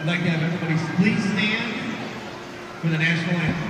I'd like to have everybody please stand for the national anthem.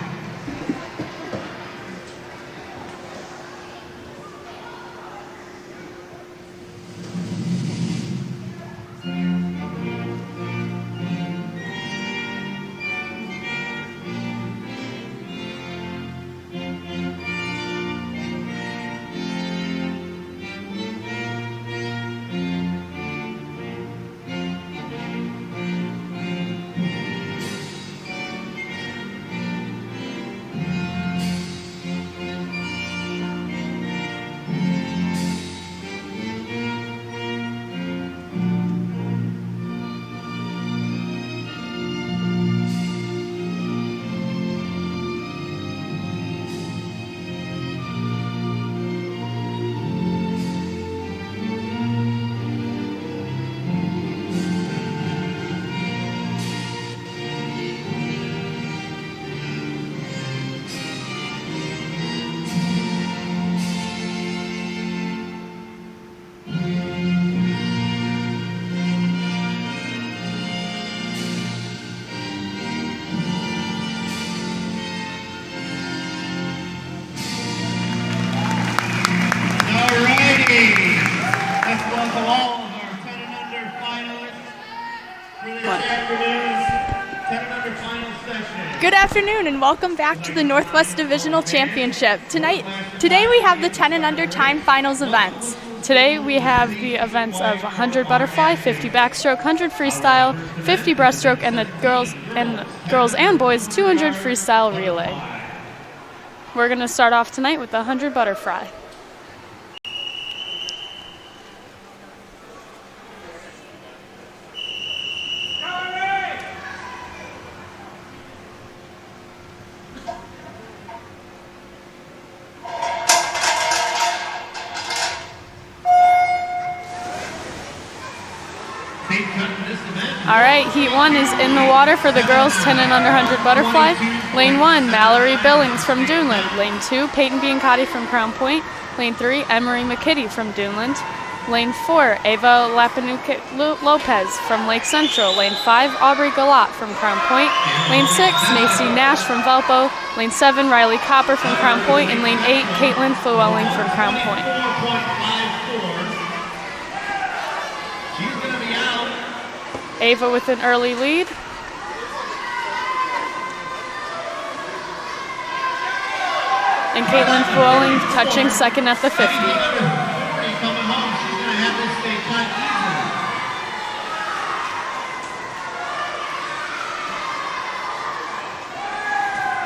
Let's welcome all of our 10 and under finalists for this afternoon's 10 and under final session. Good afternoon and welcome back to the Northwest Divisional Championship. Today we have the 10 and under time finals events. Today we have the events of 100 butterfly, 50 backstroke, 100 freestyle, 50 breaststroke, and the girls and boys 200 freestyle relay. We're going to start off tonight with the 100 butterfly. All right, heat 1 is in the water for the girls 10 and under 100 butterfly. Lane 1, Mallory Billings from Duneland. Lane 2, Peyton Biancotti from Crown Point. Lane 3, Emery McKitty from Duneland. Lane 4, Ava Lapanuque Lopez from Lake Central. Lane 5, Aubrey Galat from Crown Point. Lane 6, Macy Nash from Valpo. Lane 7, Riley Copper from Crown Point. And Lane 8, Caitlin Llewellyn from Crown Point. Ava with an early lead. And Caitlin Llewellyn touching second at the 50.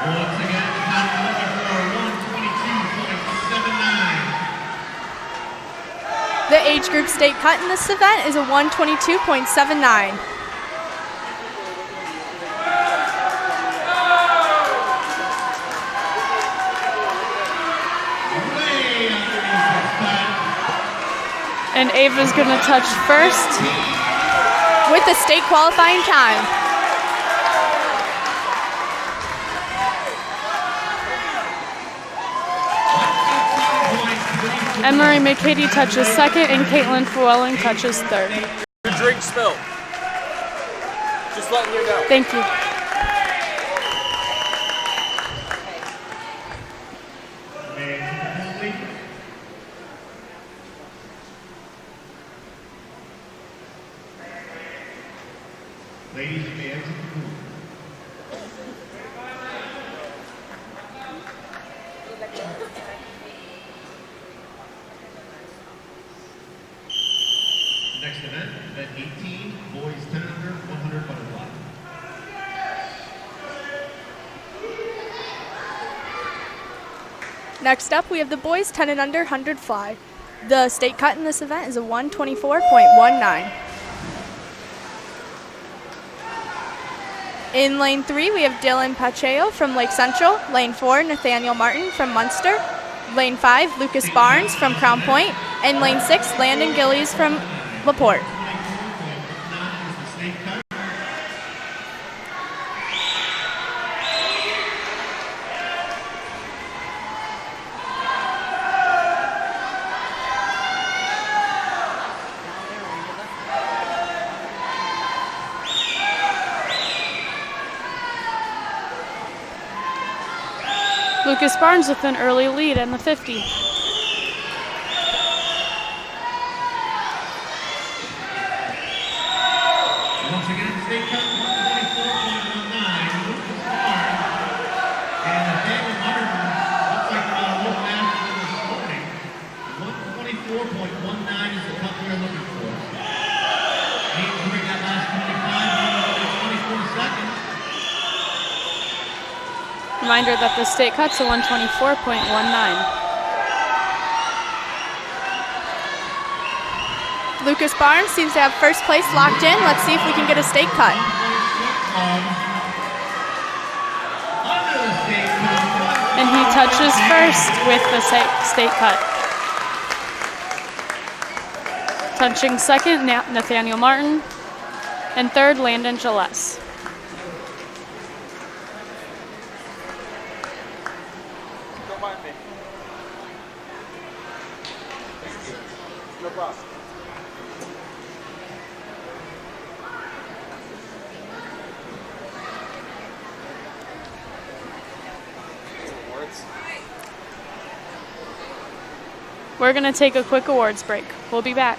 Once again, the time looking for 122.79. The age group state cut in this event is a 122.79. And Ava's going to touch first with the state qualifying time. Emery McKitty touches second, and Caitlin Llewellyn touches third. Your drink spilled. Just letting you know. Thank you. Ladies, you may exit the pool. Next event, event 18, boys 10 under, 100 butterfly. Next up, we have the boys 10 and under 100 fly. The state cut in this event is a 124.19. In lane 3, we have Dylan Pacheco from Lake Central. Lane 4, Nathaniel Martin from Munster. Lane 5, Lucas Barnes from Crown Point. And lane 6, Landon Gillies from LaPorte. Lucas Barnes with an early lead in the 50. Once again, state cut 124.19. Lucas Barnes and Nathaniel Martin. Looks like they're on a little faster than this morning. 124.19 is the cut they're looking for. Need to bring that last 25, 24 seconds. Reminder that the state cut's a 124.19. Lucas Barnes seems to have first place locked in. Let's see if we can get a state cut. And he touches first with the state cut. Touching second, Nathaniel Martin. And third, Landon Gillespie. No problem. We're going to take a quick awards break. We'll be back.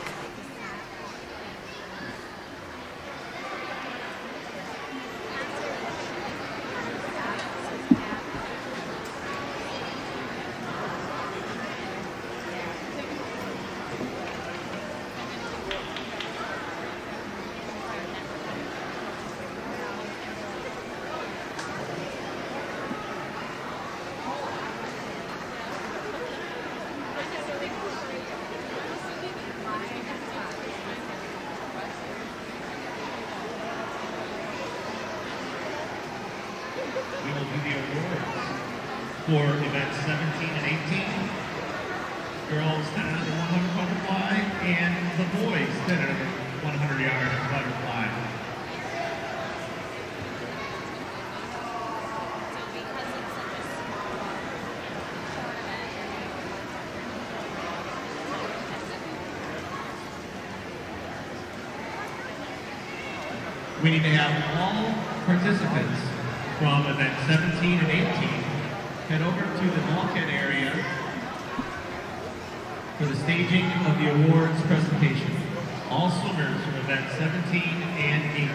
We will do the awards for events 17 and 18. Girls 10 and under 100 butterfly, and the boys 10 and under 100 yard butterfly. We need to have all participants from event 17 and 18 head over to the bulkhead area for the staging of the awards presentation. All swimmers from event 17 and 18.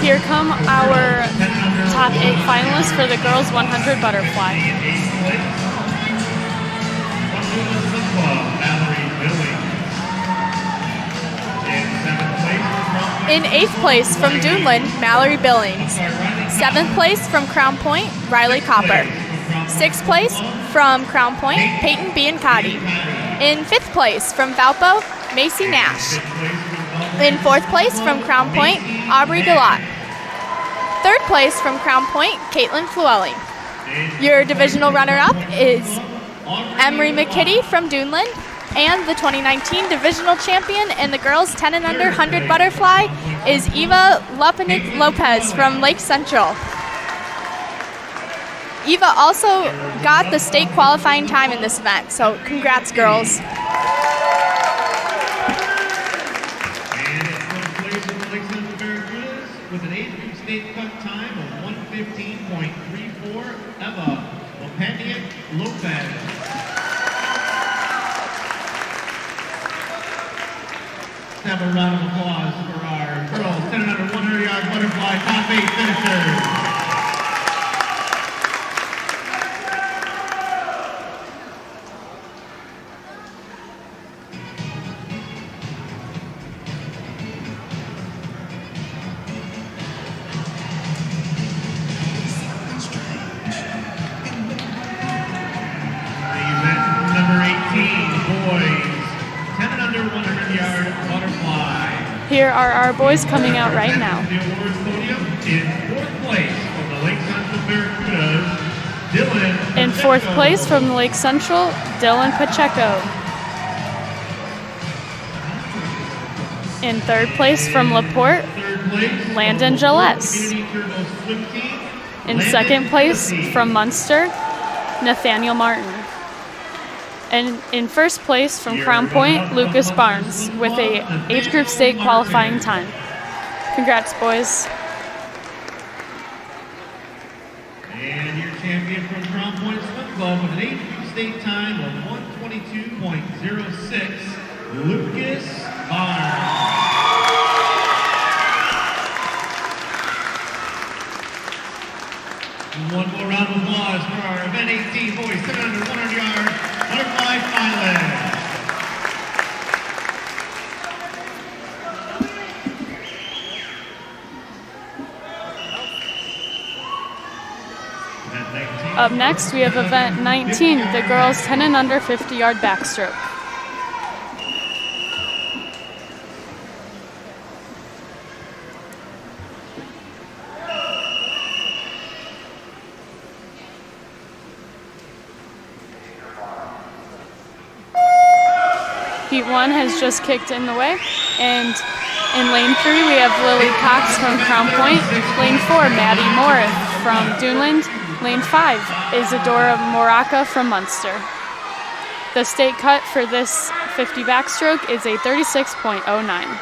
Here come our top 8 finalists for the girls 100 butterfly. In 8th place from Duneland, Mallory Billings. 7th place from Crown Point, Riley Copper. 6th place from Crown Point, Peyton Biancotti. In 5th place from Valpo, Macy Nash. In 4th place from Crown Point, Aubrey Galat. 3rd place from Crown Point, Caitlin Fluelling. Your divisional runner-up is Emery McKitty from Duneland, and the 2019 divisional champion in the girls 10 and under 100 butterfly is Eva Lupanik Lopez from Lake Central. Eva also got the state qualifying time in this event, so congrats, girls. With an age group state cut time of 1:15.34, Eva Lupanik Lopez. Have a round of applause for our girls 10 and under 100-yard butterfly top 8 finishers. Here are our boys coming out right now. The awards podium in 4th place from the Lake Central Barracudas, Dylan In 4th place from the Lake Central, Dylan Pacheco. In 3rd place from LaPorte, 3rd place, Landon Gilles. In 2nd place from Munster, Nathaniel Martin. And in 1st place from Crown Point, Lucas Barnes, with a age group state qualifying time. Congrats, boys. And your champion from Crown Point Swim Club with an age group state time of 1:22.06, Lucas Barnes. One more round of applause for our event 18 boys 10 under 100-yard butterfly finalist. Up next, we have event 19, the girls 10 and under 50-yard backstroke. Heat 1 has just kicked in the way, and in lane 3 we have Lily Cox from Crown Point, lane 4 Maddie Moore from Duneland, lane 5 Isadora Moraca from Munster. The state cut for this 50 backstroke is a 36.09.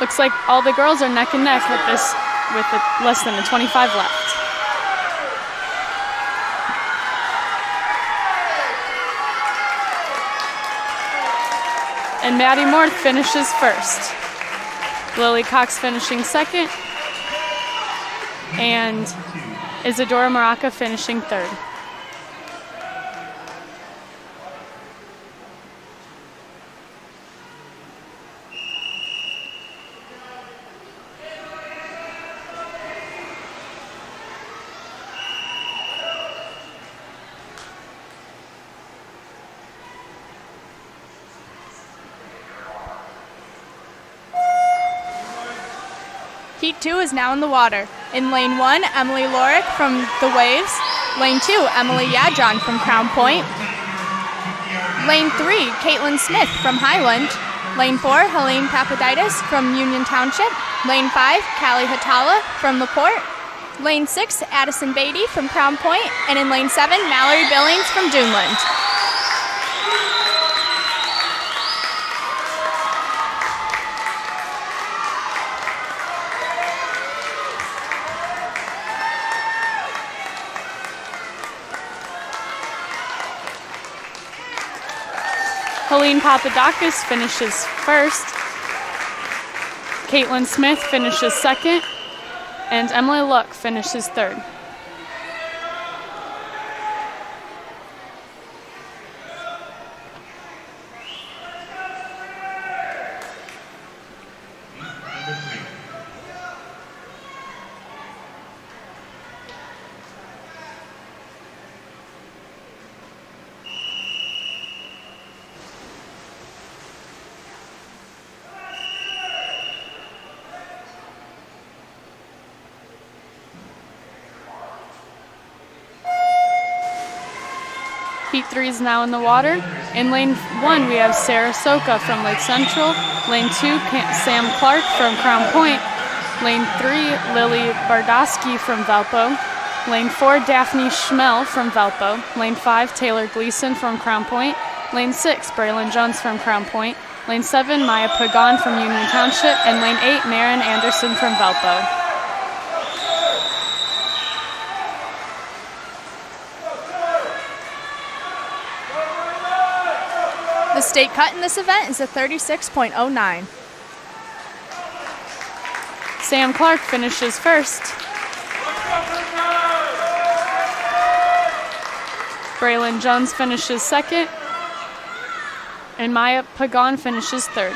Looks like all the girls are neck and neck with this, with less than a 25 left. And Maddie Moore finishes first. Lily Cox finishing second. And Isadora Moraca finishing third. Heat 2 is now in the water. In lane 1, Emily Lorick from the Waves. Lane 2, Emily Yadron from Crown Point. Lane 3, Caitlin Smith from Highland. Lane 4, Helene Papadidis from Union Township. Lane 5, Callie Hatala from LaPorte. Lane 6, Addison Beatty from Crown Point. And in lane 7, Mallory Billings from Duneland. Helene Papadakis finishes first. Caitlin Smith finishes second. And Emily Luck finishes third. Heat 3 is now in the water. In lane 1, we have Sarah Soka from Lake Central. Lane 2, Sam Clark from Crown Point. Lane 3, Lily Bardowski from Valpo. Lane 4, Daphne Schmel from Valpo. Lane 5, Taylor Gleason from Crown Point. Lane 6, Braylon Jones from Crown Point. Lane 7, Maya Pagan from Union Township. And Lane 8, Marin Anderson from Valpo. The state cut in this event is a 36.09. Sam Clark finishes first. Braylon Jones finishes second. And Maya Pagan finishes third.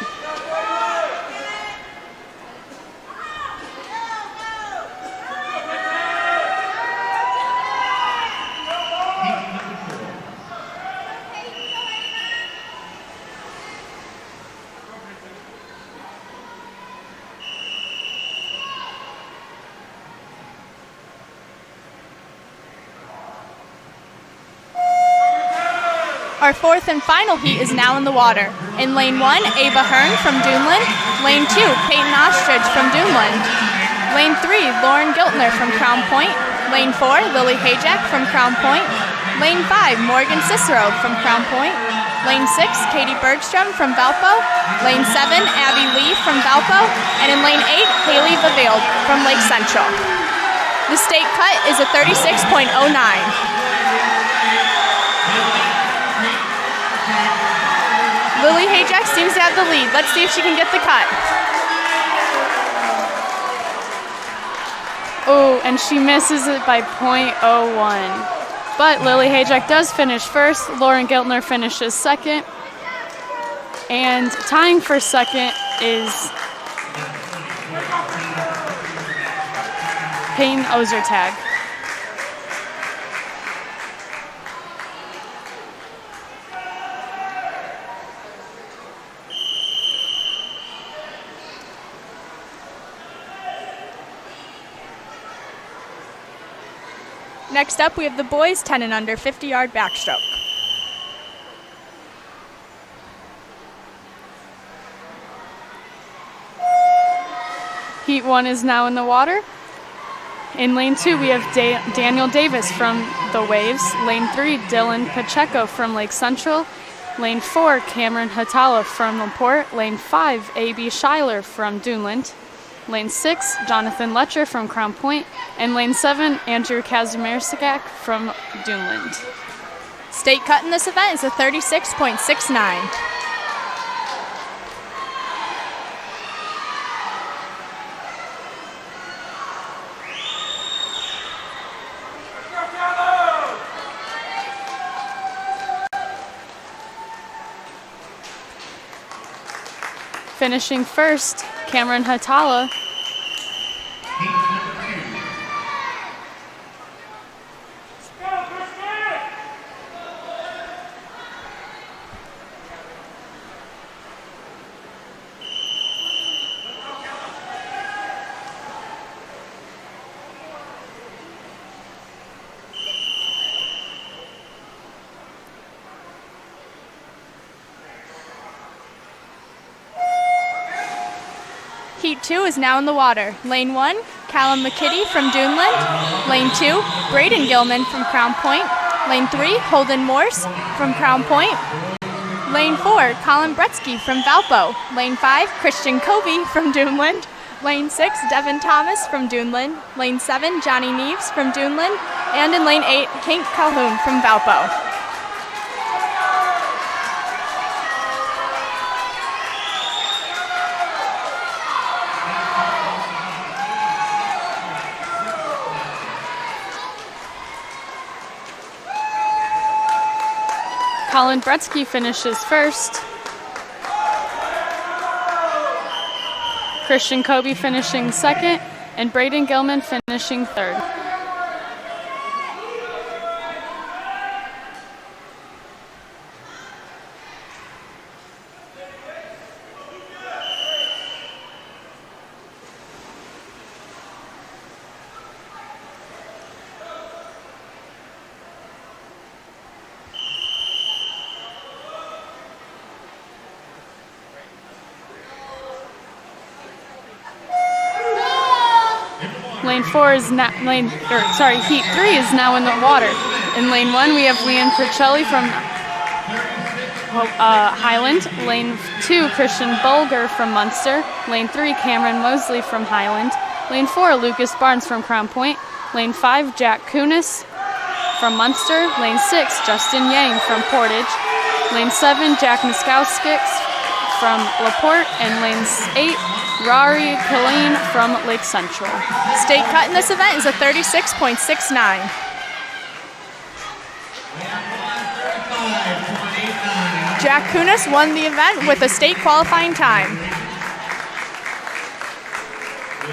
Our fourth and final heat is now in the water. In lane 1, Ava Hearn from Duneland. Lane 2, Peyton Ostrich from Duneland. Lane 3, Lauren Giltner from Crown Point. Lane 4, Lily Hajek from Crown Point. Lane 5, Morgan Cicero from Crown Point. Lane 6, Katie Bergstrom from Valpo. Lane 7, Abby Lee from Valpo. And in lane 8, Haley Vaveld from Lake Central. The state cut is a 36.09. Lily Hajek seems to have the lead. Let's see if she can get the cut. Oh, and she misses it by .01. But Lily Hajek does finish first. Lauren Giltner finishes second. And tying for second is Payne Ozertag. Next up, we have the boys 10 and under 50-yard backstroke. Heat 1 is now in the water. In lane 2, we have Daniel Davis from the Waves. Lane 3, Dylan Pacheco from Lake Central. Lane 4, Cameron Hatala from LaPorte. Lane 5, A.B. Schuyler from Duneland. Lane 6, Jonathan Letcher from Crown Point. And lane 7, Andrew Kazimierczak from Duneland. State cut in this event is a 36.69. Finishing first, Cameron Hatala. Heat 2 is now in the water. Lane 1, Callum McKitty from Duneland. Lane 2, Braden Gilman from Crown Point. Lane 3, Holden Morse from Crown Point. Lane 4, Colin Bretsky from Valpo. Lane 5, Christian Covey from Duneland. Lane 6, Devin Thomas from Duneland. Lane 7, Johnny Neves from Duneland. And in lane 8, Hank Calhoun from Valpo. Colin Bretsky finishes first. Christian Kobe finishing second, and Braden Gilman finishing third. Lane 4 is now Heat 3 is now in the water. In Lane 1, we have Leanne Percelli from Highland. Lane 2, Christian Bulger from Munster. Lane 3, Cameron Mosley from Highland. Lane 4, Lucas Barnes from Crown Point. Lane 5, Jack Kunis from Munster. Lane 6, Justin Yang from Portage. Lane 7, Jack Niskowskis from LaPorte. And lane 8, Rari Killeen from Lake Central. State cut in this event is a 36.69. Jack Kunis won the event with a state qualifying time. We'll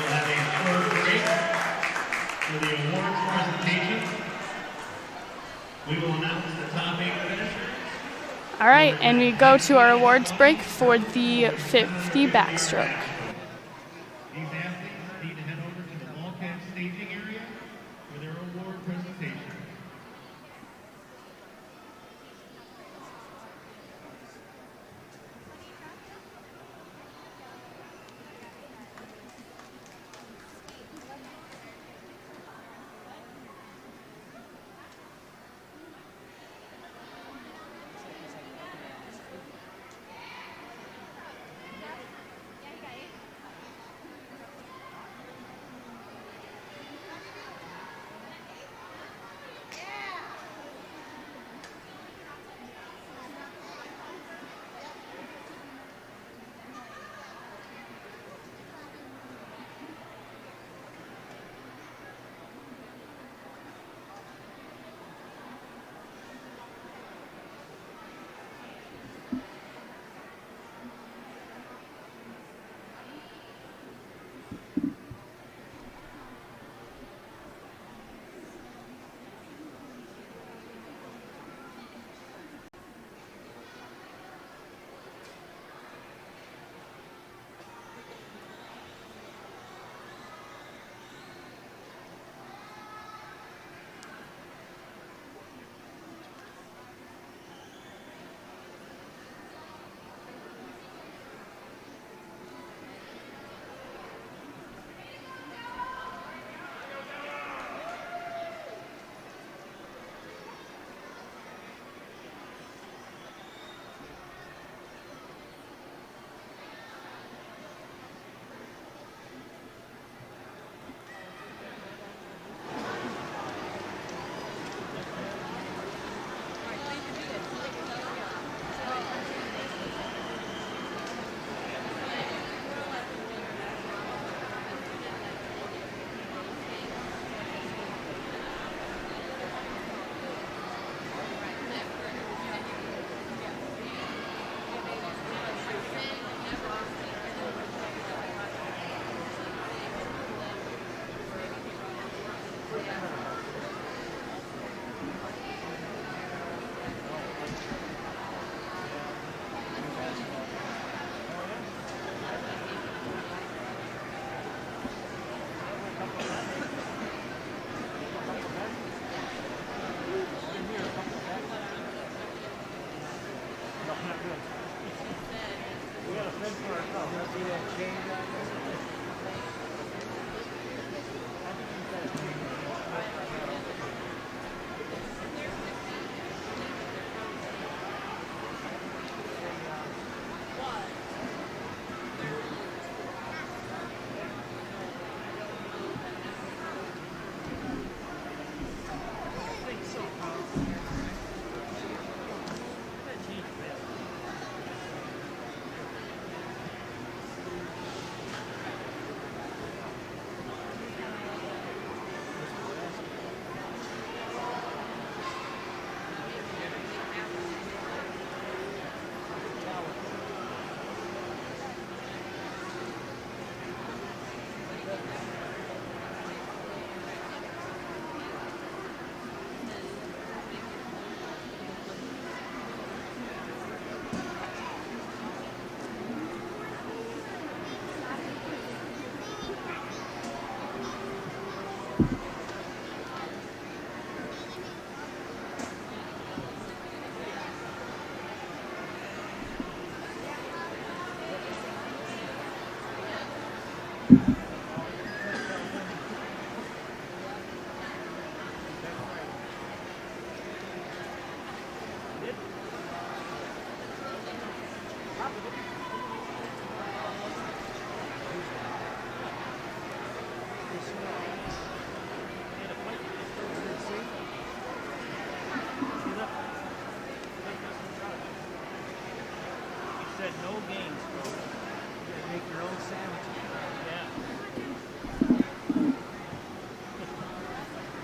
have a short break for the awards presentation. We will announce the top 8 finishers. All right, and we go to our awards break for the 50 backstroke. These athletes need to head over to the bulkhead staging area for their award presentation. said no games, bro. You gotta make your own sandwiches. Yeah.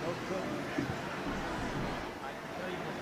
No cooking. I can tell you what.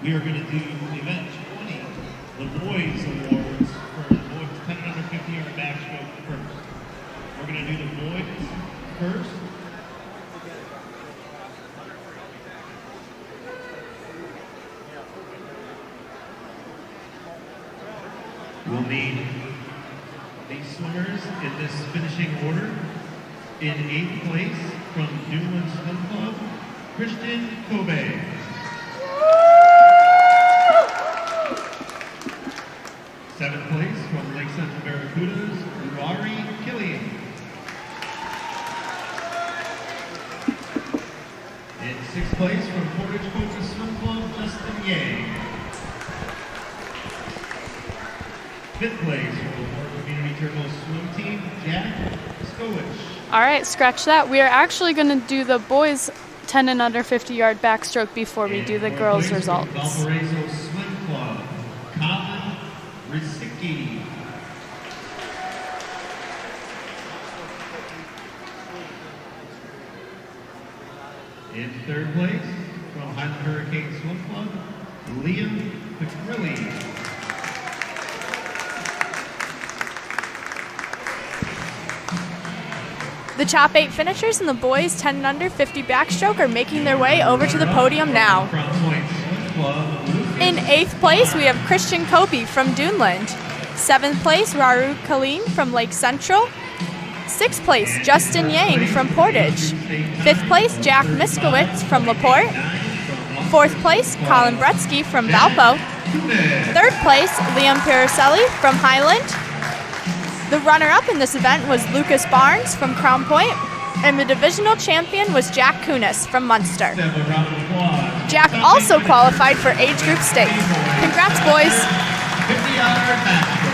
We are going to do event 20, the boys awards for the boys 10 and under 50-yard backstroke first. We're going to do the boys first. We'll need the swimmers in this finishing order. In 8th place from Duneland Swim Club, Christian Kobe. 7th place from Lake Central Barracudas, Rory Killian. In 6th place from Portage Coaches Swim Club, Justin Yang. 5th place from the Florida Community Turtles Swim Team, Jack Skowich. All right, scratch that. We are actually going to do the boys 10 and under 50-yard backstroke before we do the girls' results. Valparaiso Swim Club, Colin Rizicki. In 3rd place, from Highland Hurricane Swim Club, Liam Petrilli. The top 8 finishers in the boys 10 and under 50 backstroke are making their way over to the podium now. In 8th place, we have Christian Kobe from Duneland. 7th place, Raru Kalim from Lake Central. 6th place, Justin Yang from Portage. 5th place, Jack Miskowitz from LaPorte. 4th place, Colin Bretsky from Valpo. 3rd place, Liam Piracelli from Highland. The runner-up in this event was Lucas Barnes from Crown Point, and the divisional champion was Jack Kunis from Munster. Jack also qualified for age group state. Congrats, boys. 50-yard backstroke.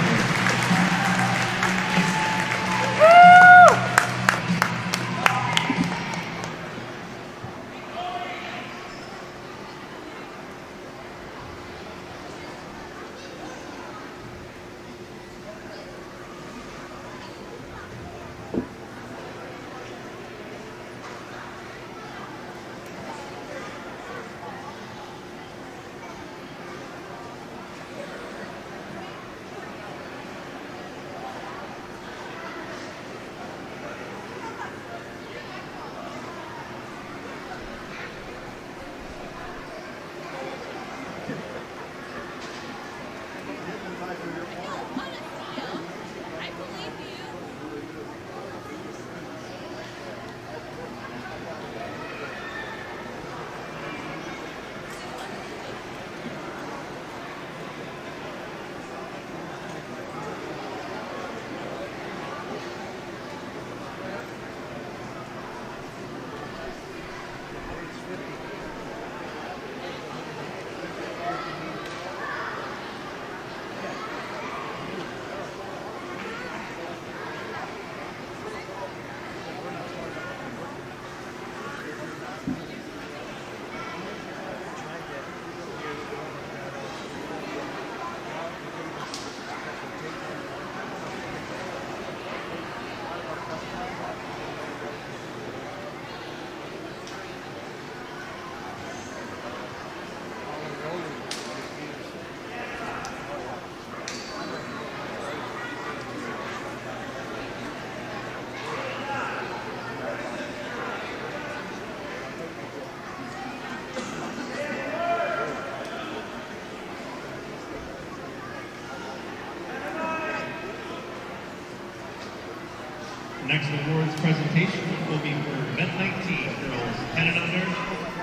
Next awards presentation will be for event 19, girls 10 and under,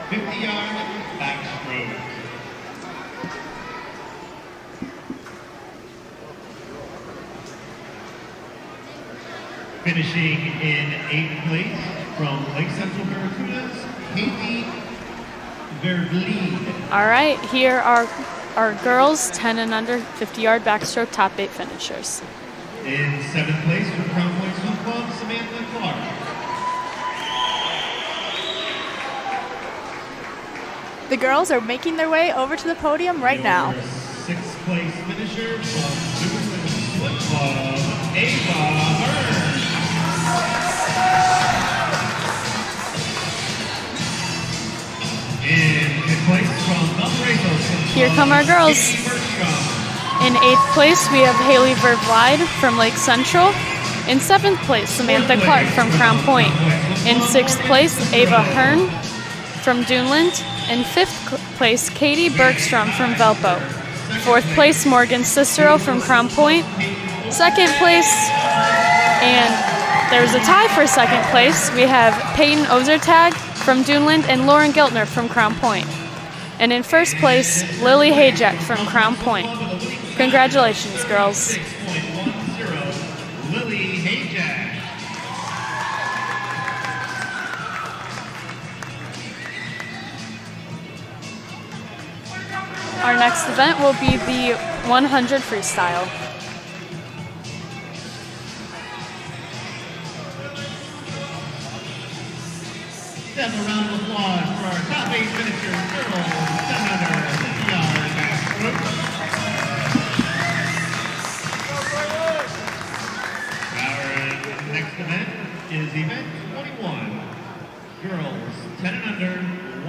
50-yard backstroke. Finishing in 8th place from Lake Central Barracudas, Katie Vervliet. All right, here are our girls 10 and under 50-yard backstroke top 8 finishers. In 7th place from Crown Point Swim Club, Samantha Clark. The girls are making their way over to the podium right now. 6th place finisher from Divisionals Swim Club, Ava Hearn. In 5th place from Valparaiso Swim Club, Here come our girls. Katie Bergstrom. In 8th place, we have Haley Vervlide from Lake Central. In 7th place, Samantha Clark from Crown Point. In 6th place, Ava Hearn from Duneland. In 5th place, Katie Bergstrom from Valpo. 4th place, Morgan Cicero from Crown Point. 2nd place, and there's a tie for 2nd place. We have Peyton Ozertag from Duneland and Lauren Giltner from Crown Point. And in 1st place, Lily Hayjack from Crown Point. Congratulations, girls. 6.10, Lily Hayjack. Our next event will be the 100 freestyle. Have a round of applause for our top 8 finishers, girls 10 under 50-yard backstroke. Our next event is event 21, girls 10 and under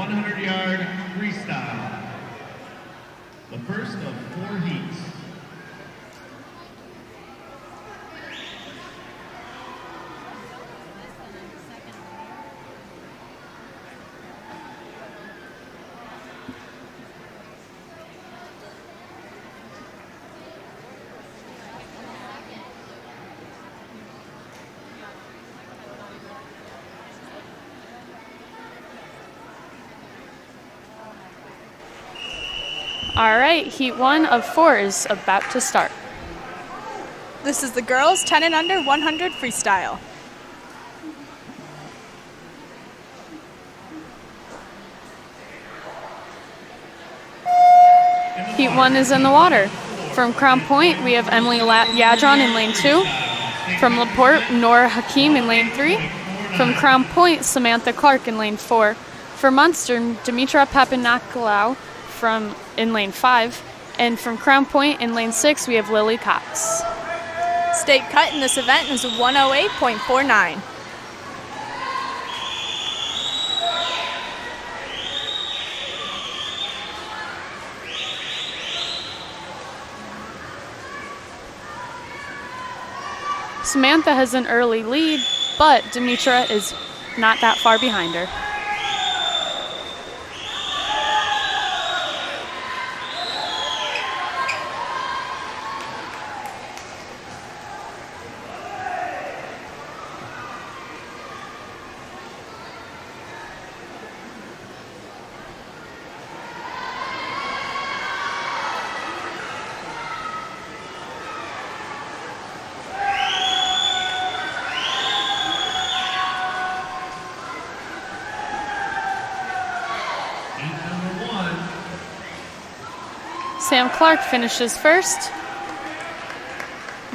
100-yard freestyle. The first of 4 heats. All right, heat 1 of 4 is about to start. This is the girls 10 and under 100 freestyle. Heat 1 is in the water. From Crown Point, we have Emily Yadron in lane 2. From LaPorte, Nora Hakeem in lane 3. From Crown Point, Samantha Clark in lane 4. For Munster, Dimitra Papanakolaou in lane 5. And from Crown Point in lane 6, we have Lily Cox. State cut in this event is 108.49. Samantha has an early lead, but Dimitra is not that far behind her. Sam Clark finishes first,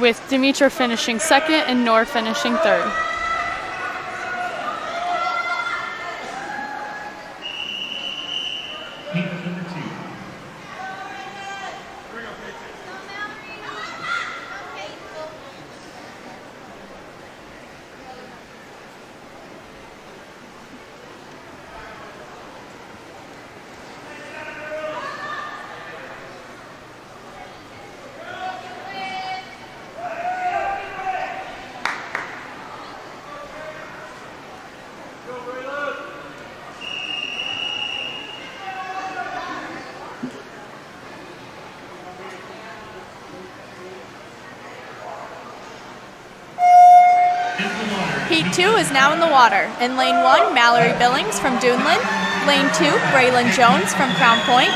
with Dimitra finishing second and Nor finishing third. Heat number 2. Into the water. Heat 2 is now in the water. In lane 1, Mallory Billings from Duneland. Lane 2, Braylon Jones from Crown Point.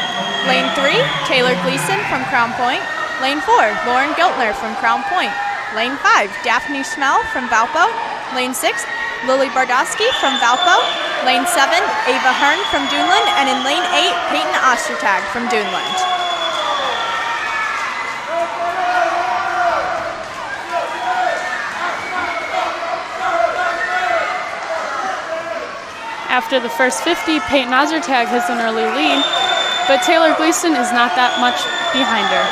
Lane 3, Taylor Gleason from Crown Point. Lane 4, Lauren Giltner from Crown Point. Lane 5, Daphne Schmel from Valpo. Lane 6, Lily Bardowski from Valpo. Lane 7, Ava Hearn from Duneland. And in lane 8, Peyton Ostertag from Duneland. After the first 50, Peyton Ostertag has an early lead, but Taylor Gleason is not that much behind her.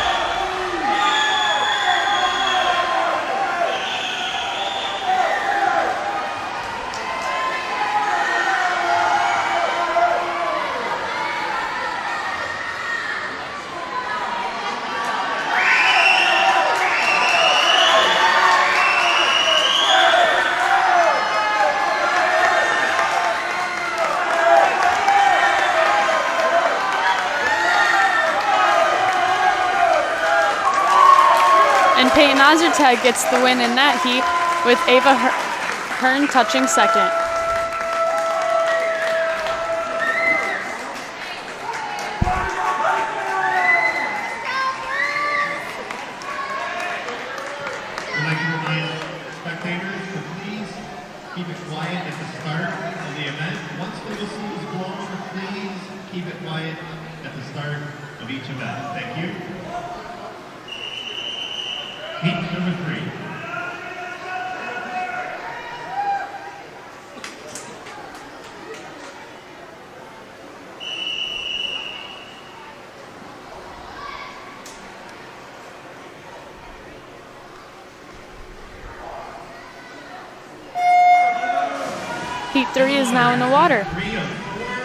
And Peyton Ostertag gets the win in that heat, with Ava Hearn touching second. I'd like to remind spectators to please keep it quiet at the start of the event. Once the whistle is blown, please keep it quiet at the start of each event. Thank you. Heat number 3. Heat 3 is now in the water.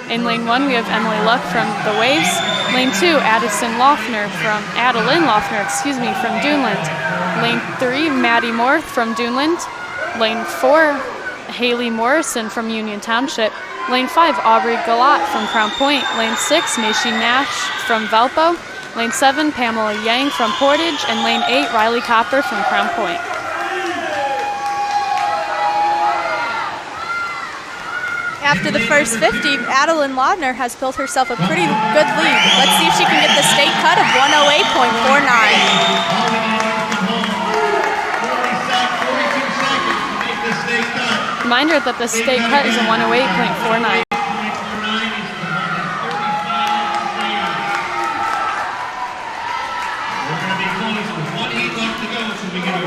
In lane 1, we have Emily Luck from the Waves. Lane 2, Adeline Loeffner from Duneland. Lane 3, Maddie Moore from Duneland. Lane 4, Haley Morrison from Union Township. Lane 5, Aubrey Galat from Crown Point. Lane 6, Maishi Nash from Valpo. Lane 7, Pamela Yang from Portage. And lane 8, Riley Copper from Crown Point. After the first 50, Adeline Laudner has built herself a pretty good lead. Let's see if she can get the state cut of 108.49. Reminder that the state cut is a 108.49. We're going to be close with 1 heat left to go, so we get a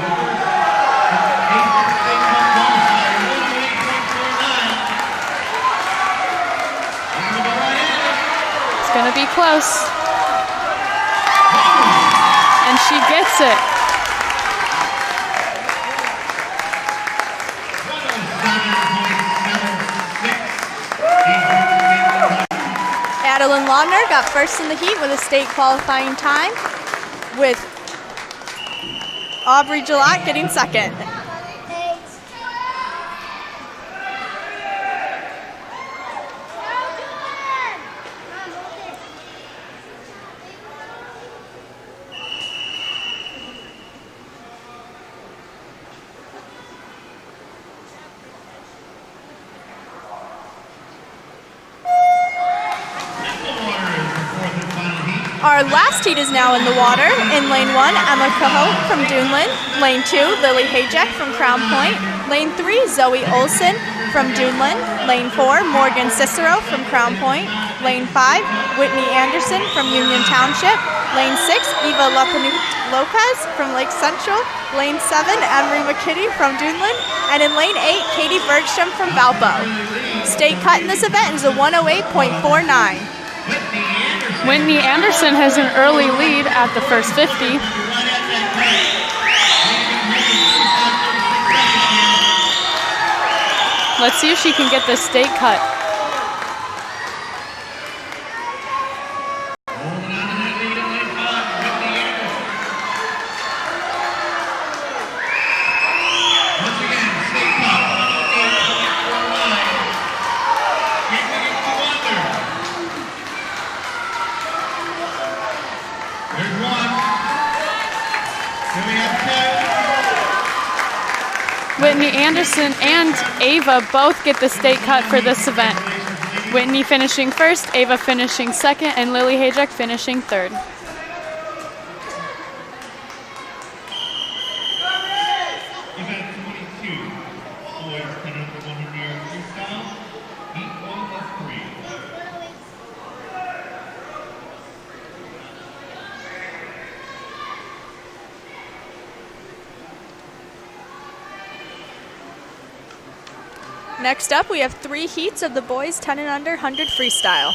Gonna be close. And she gets it. Adeline Laudner got first in the heat with a state qualifying time, with Aubrey Galat getting second. Our last heat is now in the water. In lane 1, Emma Cahote from Duneland. Lane 2, Lily Hayjack from Crown Point. Lane 3, Zoe Olson from Duneland. Lane 4, Morgan Cicero from Crown Point. Lane 5, Whitney Anderson from Union Township. Lane 6, Eva Lopez from Lake Central. Lane 7, Emery McKitty from Duneland. And in lane 8, Katie Bergstrom from Valpo. State cut in this event is a 108.49. Whitney Anderson has an early lead at the first 50. Let's see if she can get this state cut. Whitney Anderson and Ava both get the state cut for this event. Whitney finishing first, Ava finishing second, and Lily Hajek finishing third. Event 22, boys 10 under 100-yard freestyle, heat 1 of 3. Next up, we have 3 heats of the boys 10 and under 100 freestyle.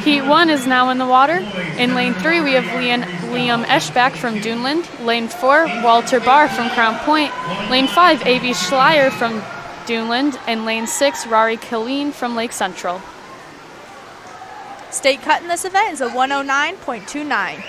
Heat 1 is now in the water. In lane 3, we have Liam Eschbach from Duneland. Lane 4, Walter Barr from Crown Point. Lane 5, A.B. Schleier from Duneland. And lane 6, Rory Killeen from Lake Central. State cut in this event is a 109.29.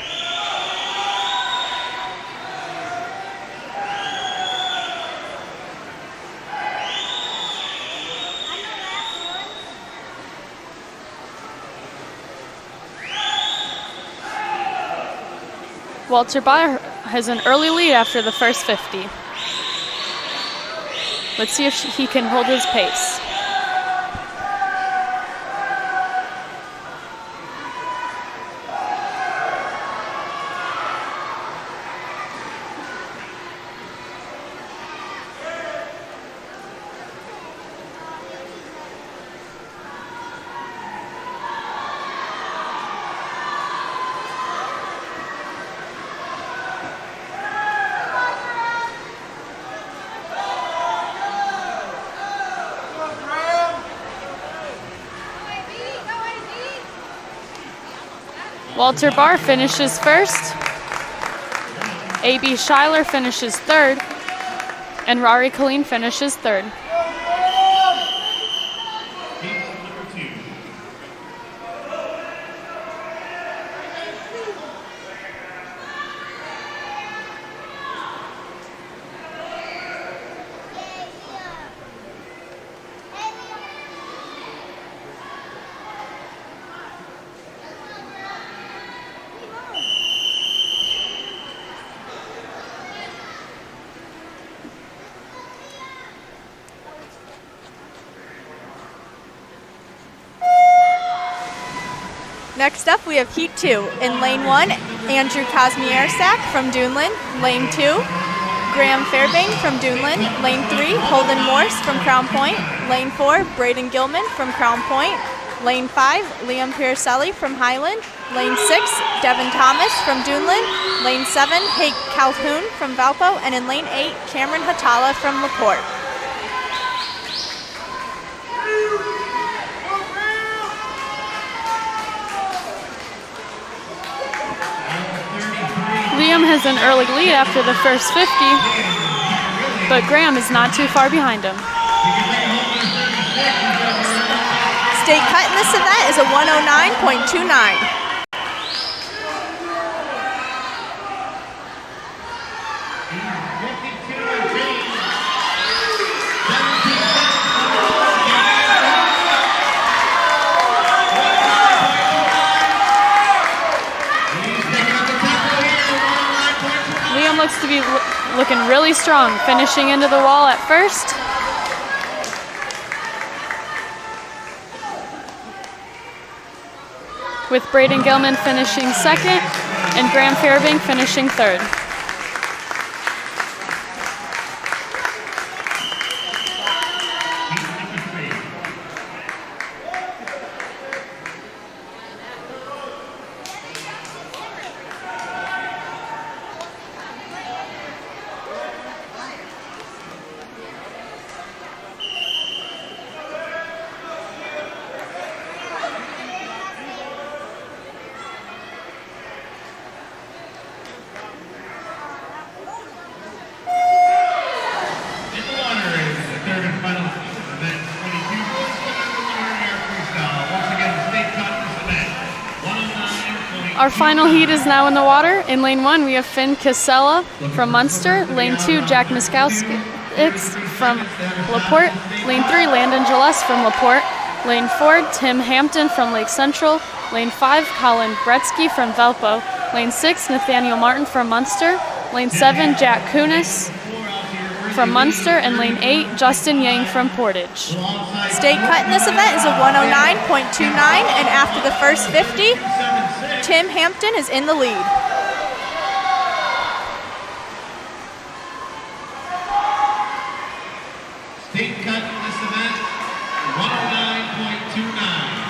Walter Barr has an early lead after the first 50. Let's see if he can hold his pace. Walter Barr finishes first, A.B. Schuyler finishes third, and Rory Killeen finishes third. Next up, we have Heat 2. In Lane 1, Andrew Kosmierczak from Duneland. Lane 2, Graham Fairbank from Duneland. Lane 3, Holden Morse from Crown Point. Lane 4, Braden Gilman from Crown Point. Lane 5, Liam Piercelli from Highland. Lane 6, Devin Thomas from Duneland. Lane 7, Hake Calhoun from Valpo. And in Lane 8, Cameron Hatala from LaPorte. Liam has an early lead after the first 50, but Graham is not too far behind him. State cut in this event is a 109.29. Looks to be looking really strong, finishing into the wall at first. With Braden Gilman finishing second and Graham Fairbank finishing third. Our final heat is now in the water. In lane 1, we have Finn Casella from Munster. Lane 2, Jack Miskowski from LaPorte. Lane 3, Landon Gilles from LaPorte. Lane 4, Tim Hampton from Lake Central. Lane 5, Colin Bretsky from Valpo. Lane 6, Nathaniel Martin from Munster. Lane 7, Jack Kunis from Munster. And Lane 8, Justin Yang from Portage. State cut in this event is a 109.29, and after the first 50, Tim Hampton is in the lead. State cut in this event, 109.29.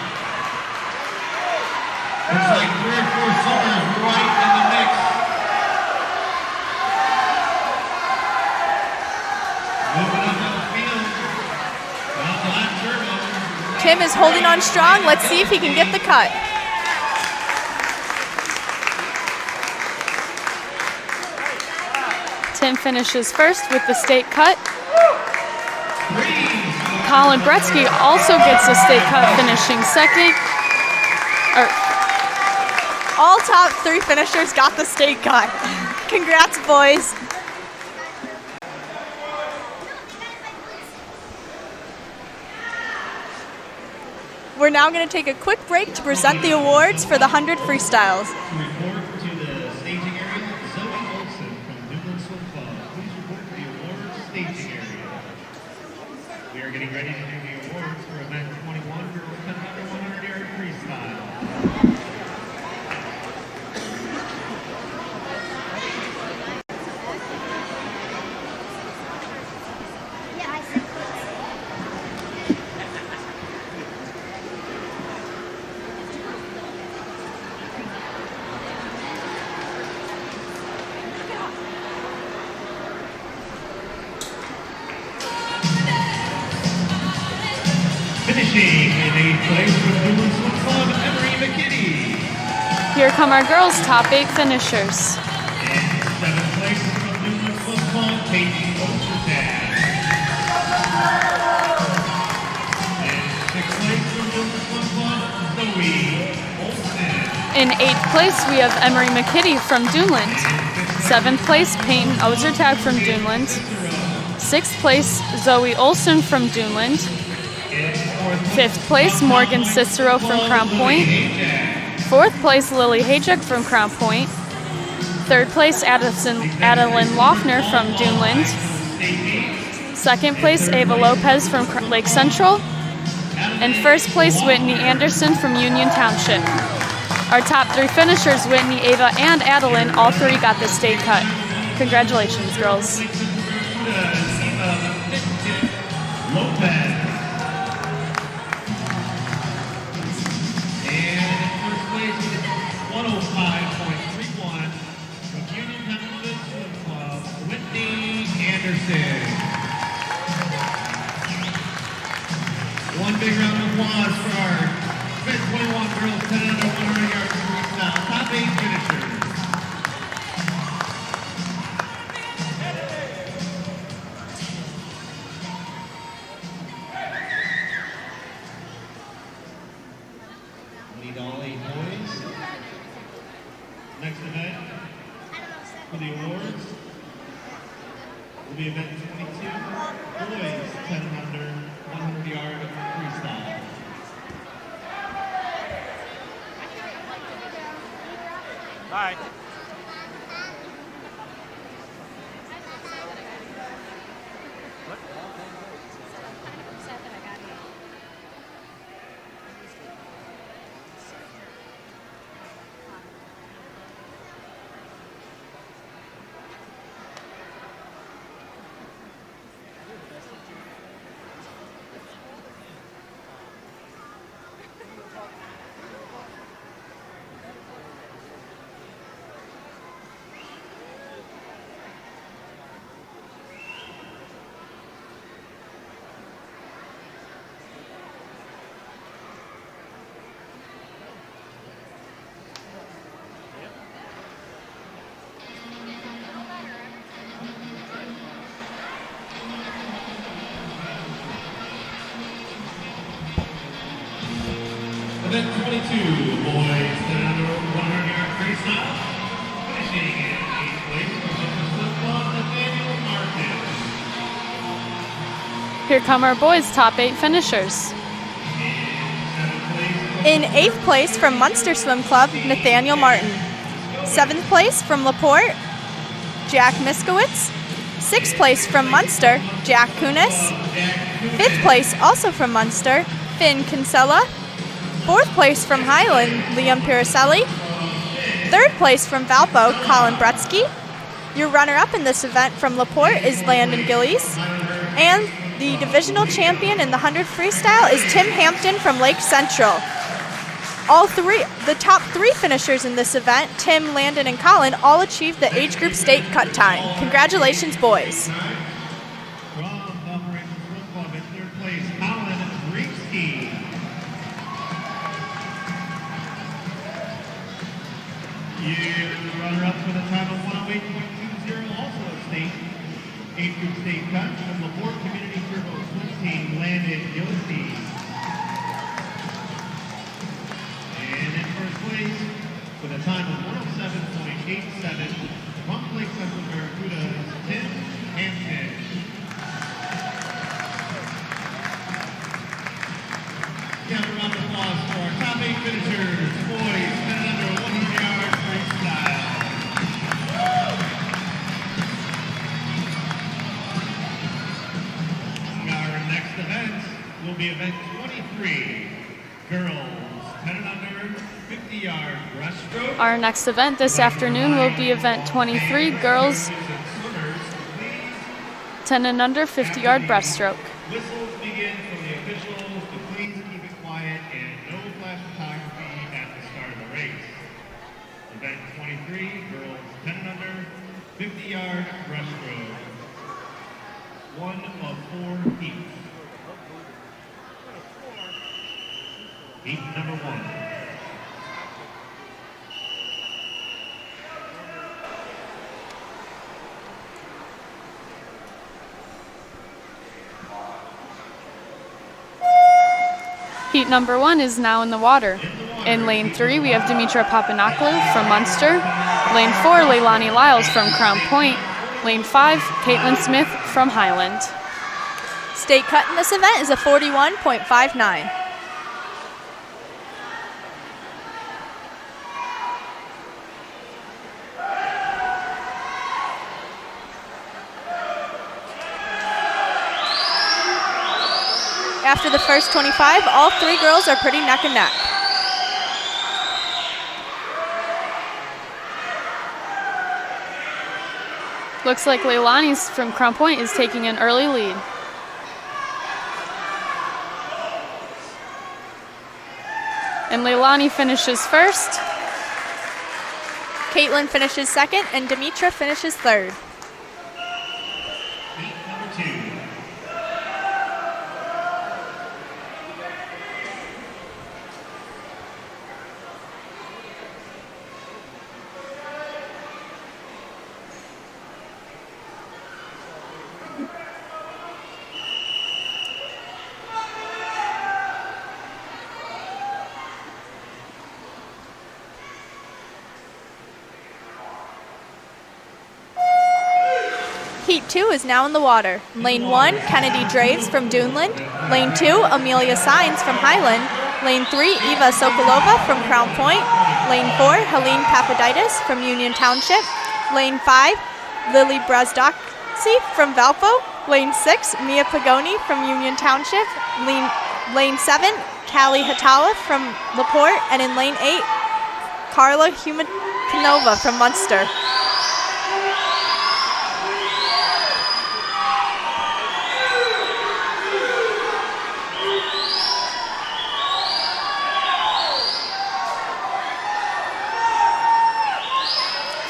Looks like 3 or 4 swimmers right in the mix. Moving up on the field. Well, lap turbo. Tim is holding on strong. Let's see if he can get the cut. Tim finishes first with the state cut. Colin Bretsky also gets a state cut, finishing second. All top 3 finishers got the state cut. Congrats, boys. We're now going to take a quick break to present the awards for the 100 freestyles. Report to the staging area. Zoe Olson from Dublin Swim Club. Please report to the awards staging area. We are getting ready to do the awards for event 21, girls 10 under 100-yard freestyle. Finishing in 8th place from Dublin Swim Club, Emery McKinney. Here come our girls' top 8 finishers. And 7th place from Dublin Swim Club, Peyton Ostertag. And 6th place from Dublin Swim Club, Zoe Olson. In 8th place, we have Emery McKinney from Duneland. 7th place, Peyton Ostertag from Duneland. 6th place, Zoe Olson from Duneland. 5th place, Morgan Cicero from Crown Point. 4th place, Lily Hajek from Crown Point. 3rd place, Adeline Loeffner from Duneland. 2nd place, Ava Lopez from Lake Central. And 1st place, Whitney Anderson from Union Township. Our top 3 finishers, Whitney, Ava, and Adeline, all 3 got the state cut. Congratulations, girls. Lopez. And in first place with 105.31 from Union Township Swim Club, Whitney Anderson. One big round of applause for our Fit 21 girls 10 under 100 yards freestyle top 8 finishers. Need all 8 boys. Next event for the awards will be event 22, boys 10 and under 100-yard freestyle. Bye. Event 22, boys 10 under 100-yard freestyle. Finishing in 8th place from Dublin Swim Club, Nathaniel Martin. Here come our boys' top 8 finishers. And In 8th place from Munster Swim Club, Nathaniel Martin. 7th place from LaPorte, Jack Miskowitz. 6th place from Munster, Jack Kunis. 5th place also from Munster, Finn Kinsella. 4th place from Highland, Liam Piriselli. 3rd place from Valpo, Colin Bretsky. Your runner-up in this event from LaPorte is Landon Gillies. And the divisional champion in the 100 freestyle is Tim Hampton from Lake Central. The top 3 finishers in this event, Tim, Landon, and Colin, all achieved the age group state cut time. Congratulations, boys. From Operations Swim Club in 3rd place, Colin Breeski. The runner-up for the time of 108.20, also a state age group state cut from the LaPorte Community Turbo Swim Team, Landon Gillies. And in 1st place, with a time of 107.87, from Lake Central Barracuda, Tim Hampton. Give a round of applause for our top 8 finishers, boys, 10 and under 100-yard freestyle. Our next event will be event 23, girls, 10 and under, 50-yard breaststroke. Our next event this afternoon will be event 23, girls 10 and under, 50-yard breaststroke. Whistles begin from the officials, but please keep it quiet and no flash photography at the start of the race. Event 23, girls 10 and under, 50-yard breaststroke. One of 4 heats. Heat number 1. Heat number 1 is now in the water. In lane 3, we have Dimitra Papanopoulos from Munster. Lane 4, Leilani Lyles from Crown Point. Lane 5, Caitlin Smith from Highland. State cut in this event is a 41.59. After the first 25, all 3 girls are pretty neck and neck. Looks like Leilani from Crown Point is taking an early lead. And Leilani finishes first. Caitlin finishes second, and Dimitra finishes third. Heat number 2. Heat 2 is now in the water. Lane 1, Kennedy Draves from Duneland. Lane 2, Amelia Sines from Highland. Lane 3, Eva Sokolova from Crown Point. Lane 4, Helene Papadidis from Union Township. Lane 5, Lily Brasdoxi from Valpo. Lane 6, Mia Pagoni from Union Township. Lane 7, Callie Hatala from LaPorte. And in Lane 8, Carla Humanova from Munster.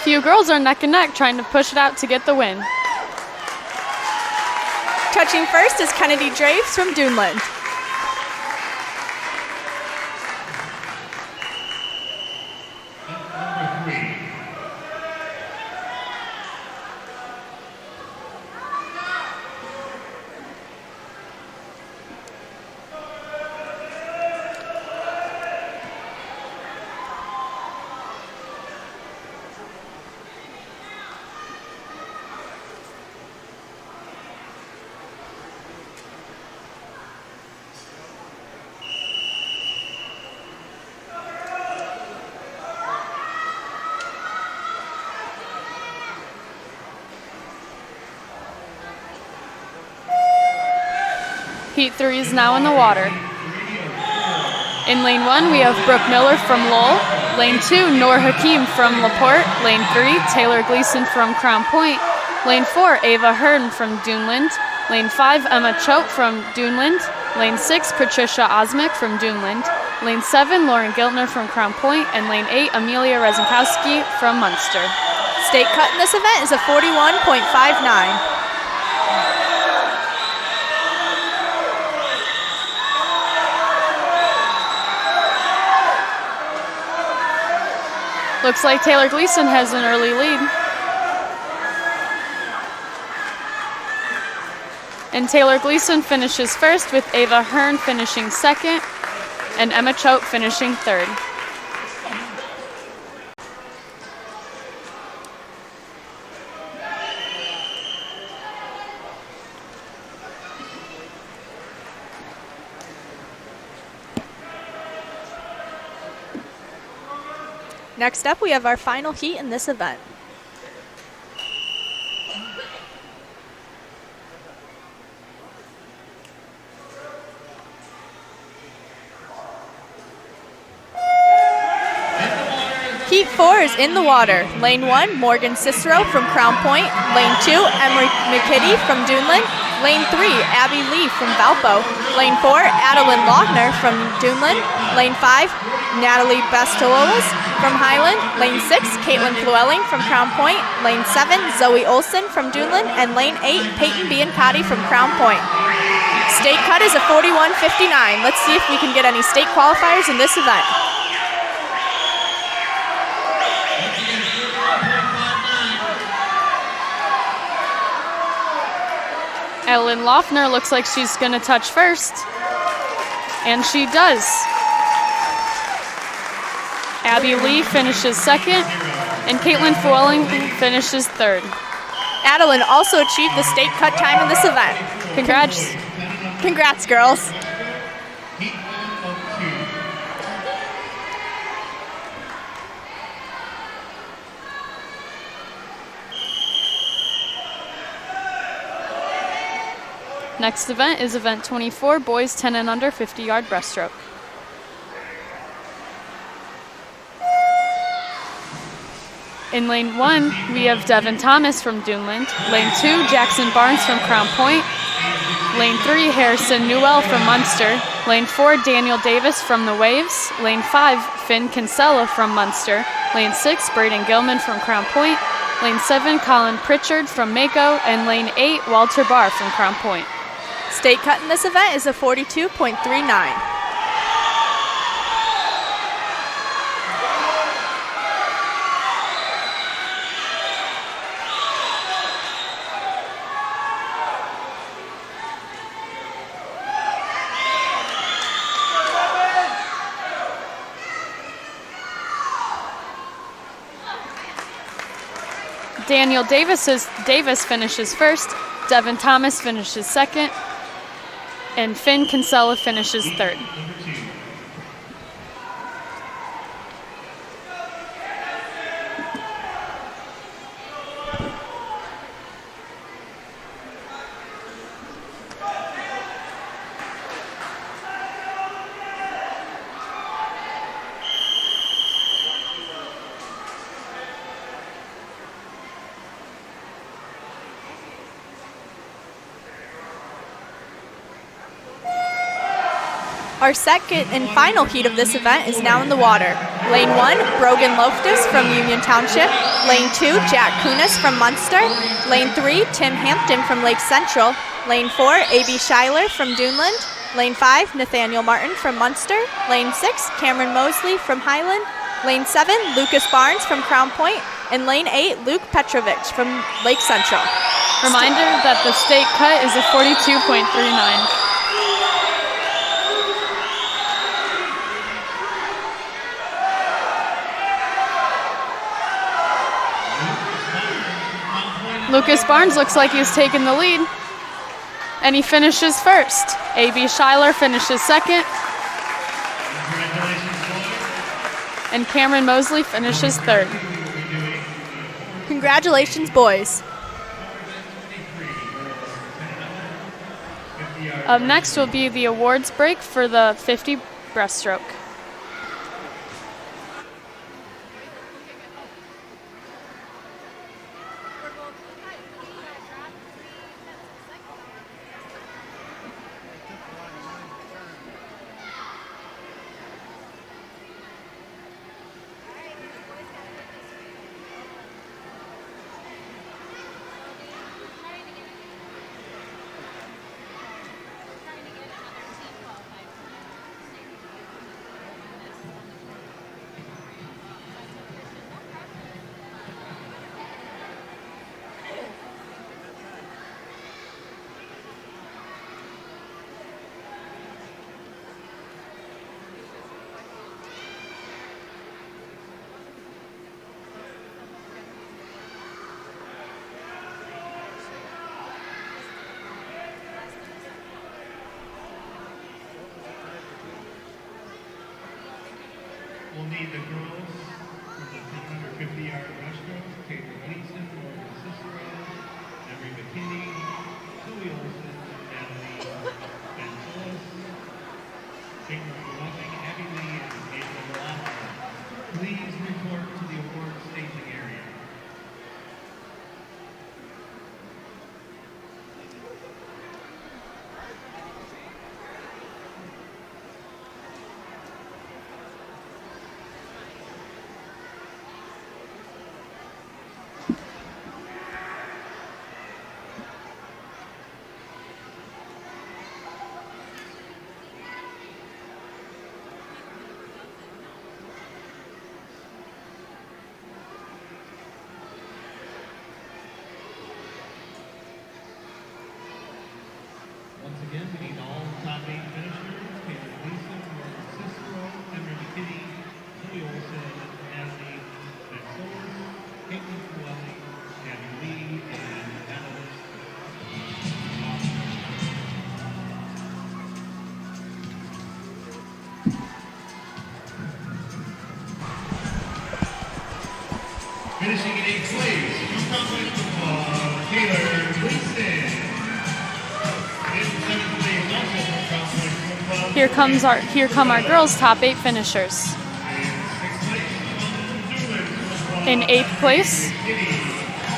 Few girls are neck and neck trying to push it out to get the win. Touching first is Kennedy Draves from Duneland. Number 3. Heat 3 is now in the water. In lane 1, we have Brooke Miller from Lowell. Lane 2, Noor Hakeem from LaPorte. Lane 3, Taylor Gleason from Crown Point. Lane 4, Ava Hearn from Duneland. Lane 5, Emma Choate from Duneland. Lane 6, Patricia Osmick from Duneland. Lane 7, Lauren Giltner from Crown Point. And lane 8, Amelia Rezenkowski from Munster. State cut in this event is a 41.59. Looks like Taylor Gleason has an early lead. And Taylor Gleason finishes first, with Ava Hearn finishing second and Emma Choate finishing third. Next up, we have our final heat in this event. Heat 4 is in the water. Lane 1, Morgan Cicero from Crown Point. Lane 2, Emery McKitty from Duneland. Lane 3, Abby Lee from Valpo. Lane 4, Adeline Lochner from Duneland. Lane 5, Natalie Bastololas from Highland. Lane 6, Caitlin Llewellyn from Crown Point. Lane 7, Zoe Olson from Duneland. And lane 8, Peyton Biancotti from Crown Point. State cut is a 41.59. Let's see if we can get any state qualifiers in this event. Adeline Lochner looks like she's going to touch first. And she does. Abby Lee finishes second, and Caitlin Llewellyn finishes third. Adeline also achieved the state cut time in this event. Congrats. Congrats, girls. Next event is event 24, boys 10 and under 50-yard breaststroke. In lane 1, we have Devin Thomas from Duneland. Lane 2, Jackson Barnes from Crown Point. Lane 3, Harrison Newell from Munster. Lane 4, Daniel Davis from the Waves. Lane 5, Finn Kinsella from Munster. Lane 6, Braden Gilman from Crown Point. Lane 7, Colin Pritchard from Mako. And lane 8, Walter Barr from Crown Point. State cut in this event is a 42.39. Daniel Davis finishes first, Devin Thomas finishes second, and Finn Kinsella finishes third. Our second and final heat of this event is now in the water. Lane 1, Brogan Loftus from Union Township. Lane 2, Jack Kunis from Munster. Lane 3, Tim Hampton from Lake Central. Lane 4, A.B. Schuyler from Duneland. Lane 5, Nathaniel Martin from Munster. Lane 6, Cameron Mosley from Highland. Lane 7, Lucas Barnes from Crown Point. And lane 8, Luke Petrovich from Lake Central. Reminder that the state cut is a 42.39. Lucas Barnes looks like he's taken the lead, and he finishes first. A.B. Schuyler finishes second, and Cameron Mosley finishes third. Congratulations, boys. Up next will be the awards break for the 50 breaststroke. We'll need the girls for the 150-yard breaststroke. Taylor Gleason, Morgan Cicero, Emery McKinney, Zoe Olson, Natalie Benzolis, Ingrid Loving, Abby Lee, and Angela Malafra. Please report to the award staging area. Once again, we need all top 8 finishers. Taylor Gleason, Morgan Cicero, Emery McKinney, Zoe Olson, Natalie Benzolis, Caitlin Llewellyn, Abby Lee, and Natalie. Finishing in 8th place, from Conklin football, Taylor Gleason. Here come our girls' top 8 finishers. In 8th place,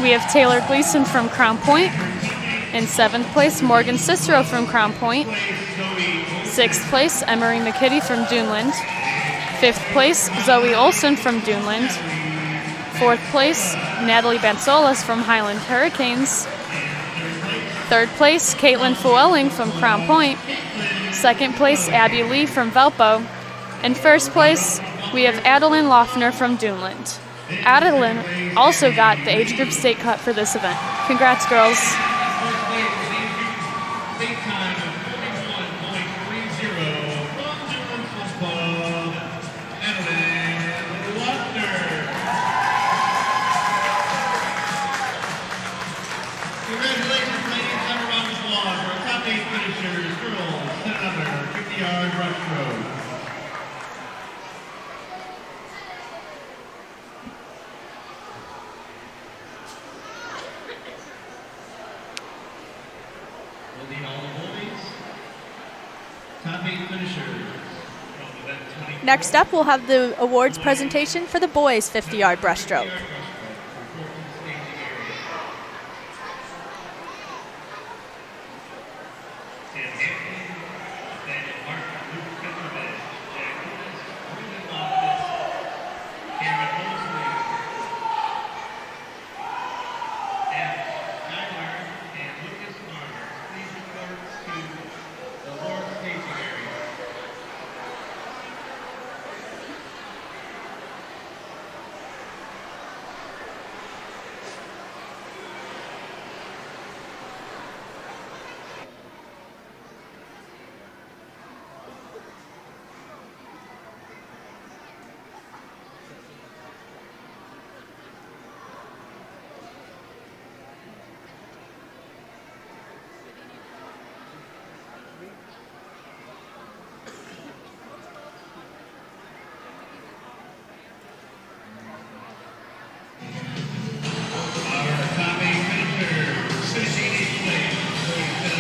we have Taylor Gleason from Crown Point. In 7th place, Morgan Cicero from Crown Point. 6th place, Emery McKinney from Duneland. 5th place, Zoe Olson from Duneland. 4th place, Natalie Benzolis from Highland Hurricanes. 3rd place, Caitlin Llewellyn from Crown Point. 2nd place, Abby Lee from Valpo. In 1st place, we have Adeline Loeffner from Duneland. Adeline also got the age group state cut for this event. Congrats, girls. Congratulations, ladies. Have a round of applause for our top 8 finishers, girls, 10 and under, 50-yard breaststroke. We'll need all the boys. Top 8 finishers from event 20. Next up, we'll have the awards presentation for the boys' 50-yard breaststroke.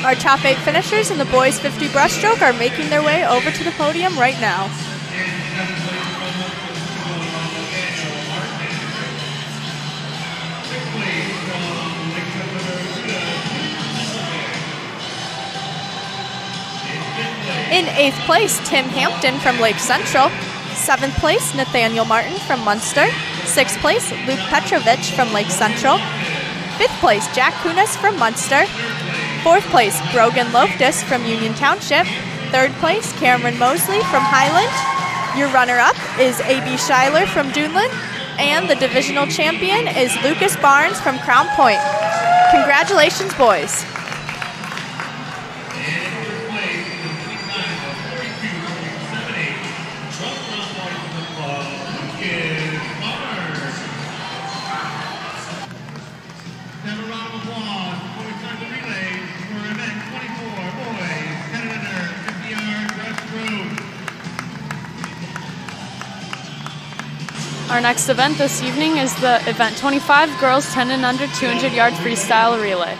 Our top 8 finishers in the boys 50 breaststroke are making their way over to the podium right now. In 8th place, Tim Hampton from Lake Central. 7th place, Nathaniel Martin from Munster. 6th place, Luke Petrovich from Lake Central. 5th place, Jack Kunis from Munster. 4th place, Brogan Loftus from Union Township. 3rd place, Cameron Mosley from Highland. Your runner-up is A.B. Schuyler from Duneland. And the divisional champion is Lucas Barnes from Crown Point. Congratulations, boys. Our next event this evening is the event 25 girls 10 and under 200 yard freestyle relay.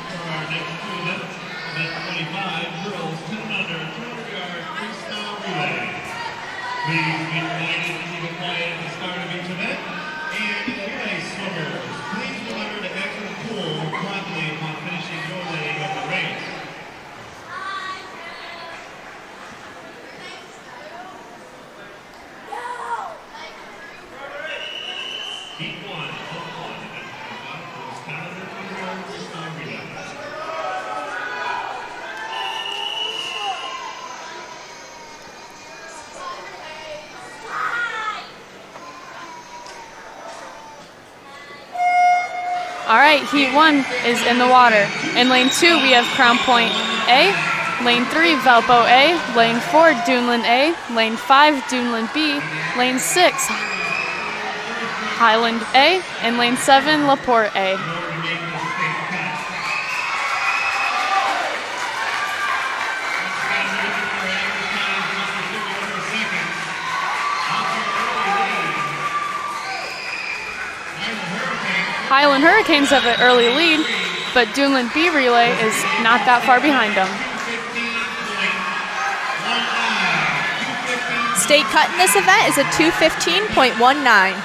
All right, heat 1 is in the water. In lane 2, we have Crown Point A. Lane 3, Valpo A. Lane 4, Duneland A. Lane 5, Duneland B. Lane 6, Highland A. And lane 7, LaPorte A. Highland Hurricanes have an early lead, but Duneland B relay is not that far behind them. State cut in this event is a 2:15.19.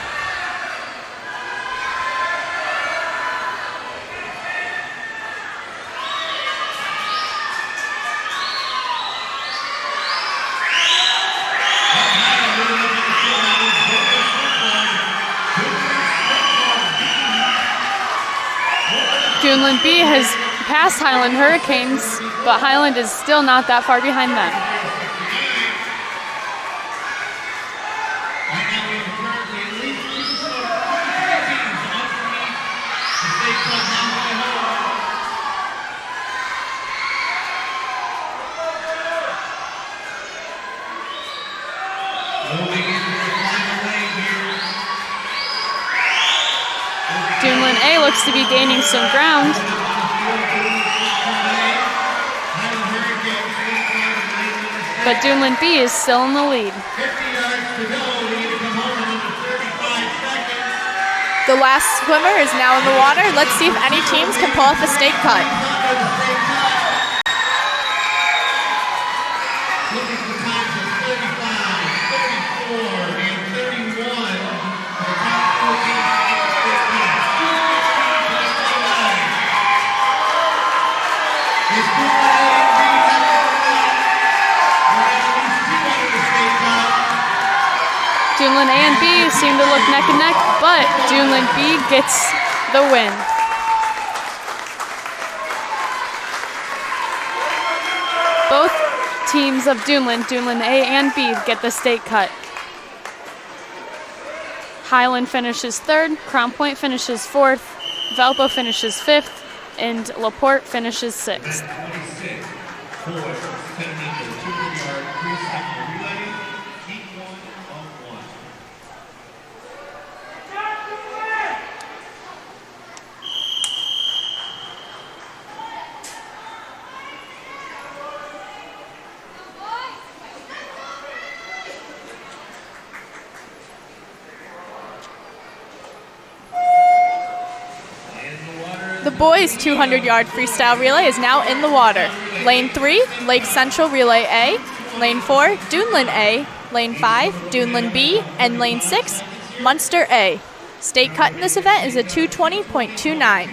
Duneland B has passed Highland Hurricanes, but Highland is still not that far behind them. Duneland A looks to be gaining some ground. But Duneland B is still in the lead. The last swimmer is now in the water. Let's see if any teams can pull off a state cut. Duneland A and B seem to look neck and neck, but Duneland B gets the win. Both teams of Duneland A and B, get the state cut. Highland finishes 3rd, Crown Point finishes 4th, Valpo finishes 5th, and LaPorte finishes 6th. The boys' 200-yard freestyle relay is now in the water. Lane 3, Lake Central Relay A. Lane 4, Duneland A. Lane 5, Duneland B. And Lane 6, Munster A. State cut in this event is a 220.29.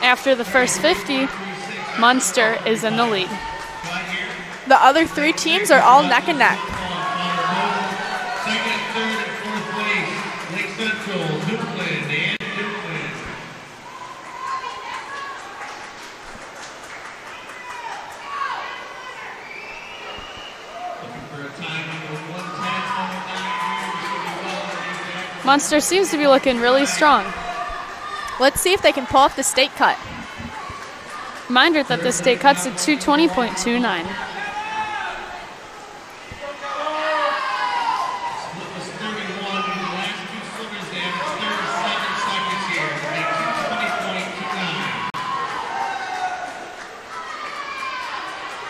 After the first 50, Munster is in the lead. The other 3 teams are all neck and neck. Second, third, and fourth place, Lake Central, Duneland, and Duneland. Looking for a time under 110.9. Munster seems to be looking really strong. Let's see if they can pull off the state cut. Reminder that the state cut's at 220.29.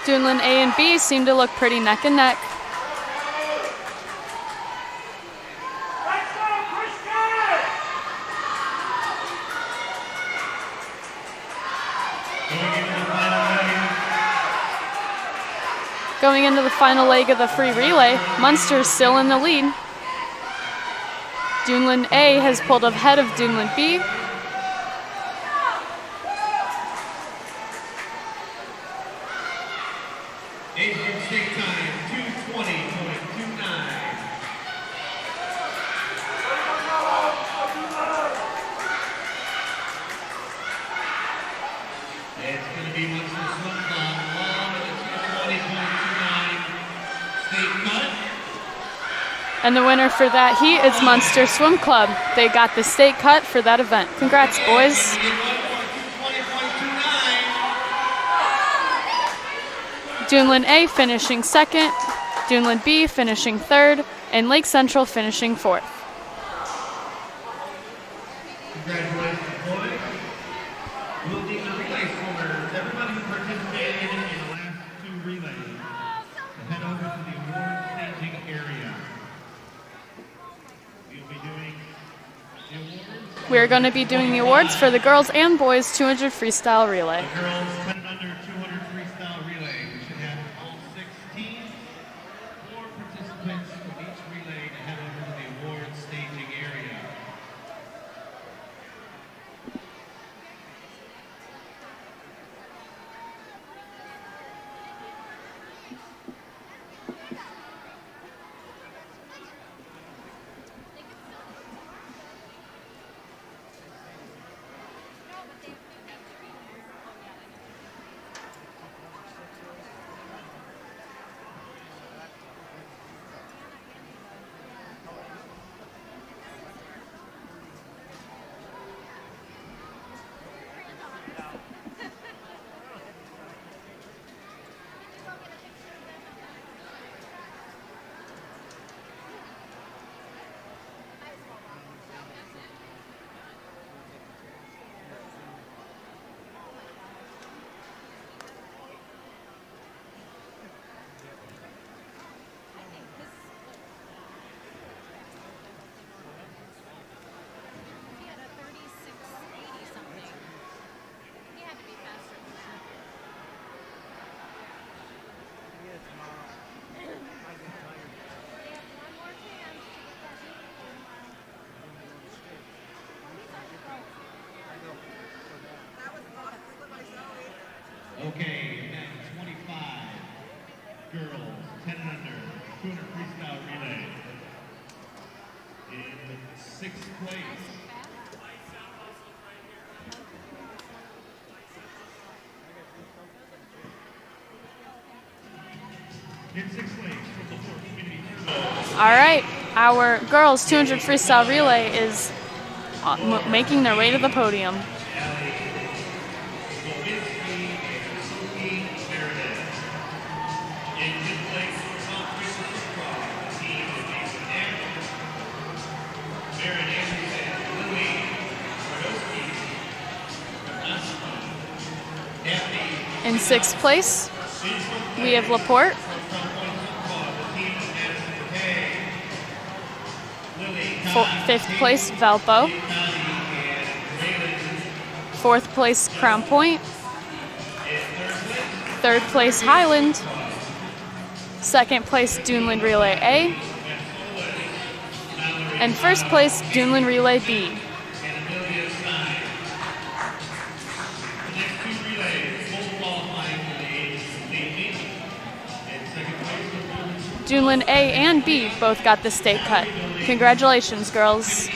Duneland A and B seem to look pretty neck and neck. Going into the final leg of the free relay, Munster's still in the lead. Duneland A has pulled ahead of Duneland B. Asian state time, 220.29. It's going to be Munster Swim Club along with a 220.29 state cut. And the winner for that heat is Munster Swim Club. They got the state cut for that event. Congrats, boys. Duneland A finishing second, Duneland B finishing third, and Lake Central finishing fourth. Congratulations, boys. We'll need the relay swimmers. Everybody who participated in the last 2 relays to head over to the award staging area. We'll be doing the awards. We're going to be doing the awards for the girls and boys 200 freestyle relay. The girls 10 and under 200 freestyle relay. We should have all 6 teams, 4 participants from each relay to head over to the award staging area. Okay, event 25, girls, 10 and under, 200 freestyle relay. In 6th place. In 6th place from the 4th community. All right, our girls 200 freestyle relay is making their way to the podium. In sixth place, we have Laporte. Fifth place, Valpo. Fourth place, Crown Point. Third place, Highland. Second place, Duneland Relay A. And first place, Duneland Relay B. Duneland A and B both got the state cut. Congratulations, girls.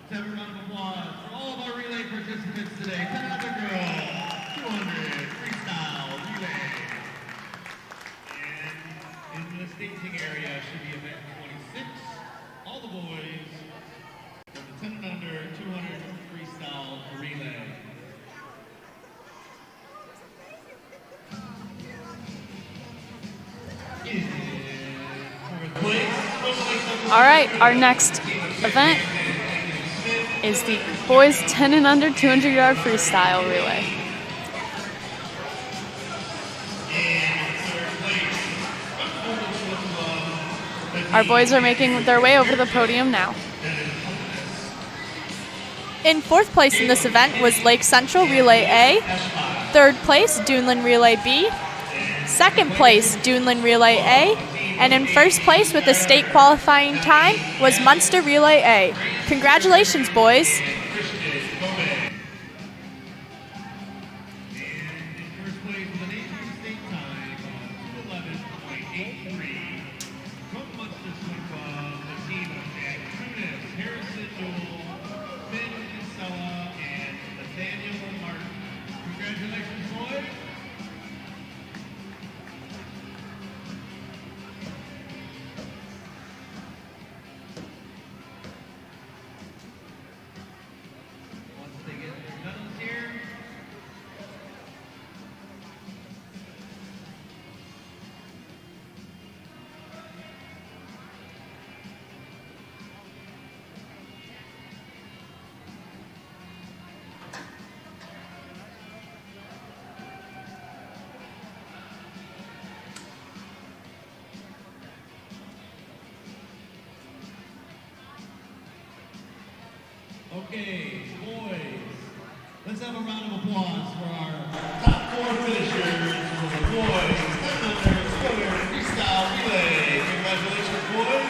Have a round of applause for all of our relay participants today. 10 other girls, 200 freestyle relay. And in the staging area should be event 26. All the boys for the 10 and under 200 freestyle relay. All right, our next event is the boys 10 and under 200-yard freestyle relay. Our boys are making their way over to the podium now. In fourth place in this event was Lake Central Relay A. Third place, Duneland Relay B. Second place, Duneland Relay A. And in first place with the state qualifying time was Munster Relay A. Congratulations, boys. Okay, boys, let's have a round of applause for our top 4 finishers for the boys 10 under 200 freestyle relay. Congratulations, boys.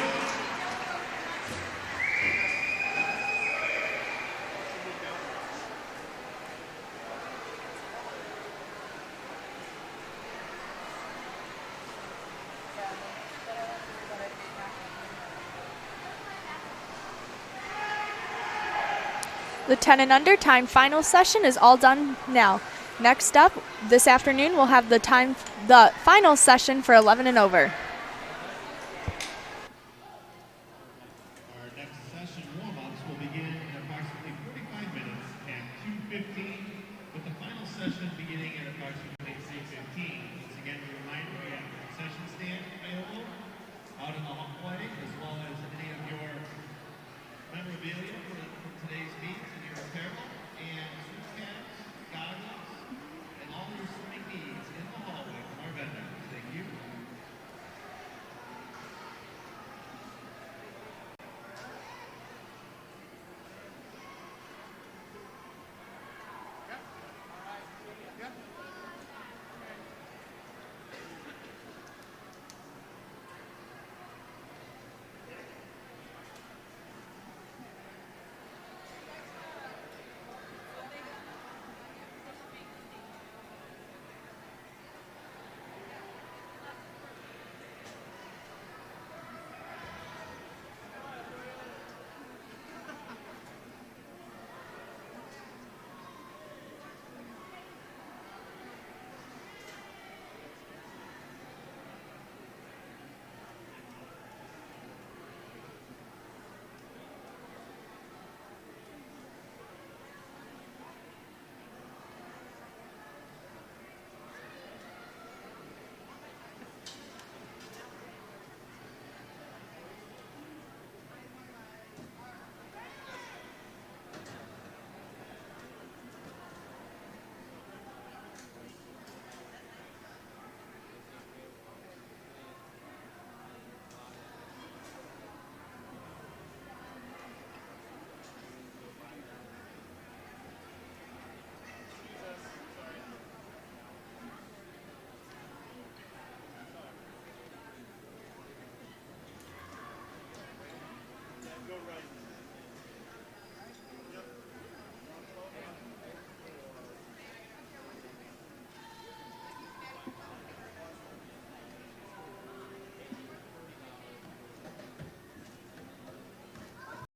The 10 and under time final session is all done now. Next up, this afternoon, we'll have the final session for 11 and over. Our next session warm-ups will begin in approximately 45 minutes at 2:15, with the final session beginning at approximately 3:15. Once again, a reminder, we have a concession stand available out in the hallway, as well as any of your memorabilia for today's meet and your apparel, and swim caps, goggles, and all your swimming needs in the hallway from our vendors. Thank you. go right.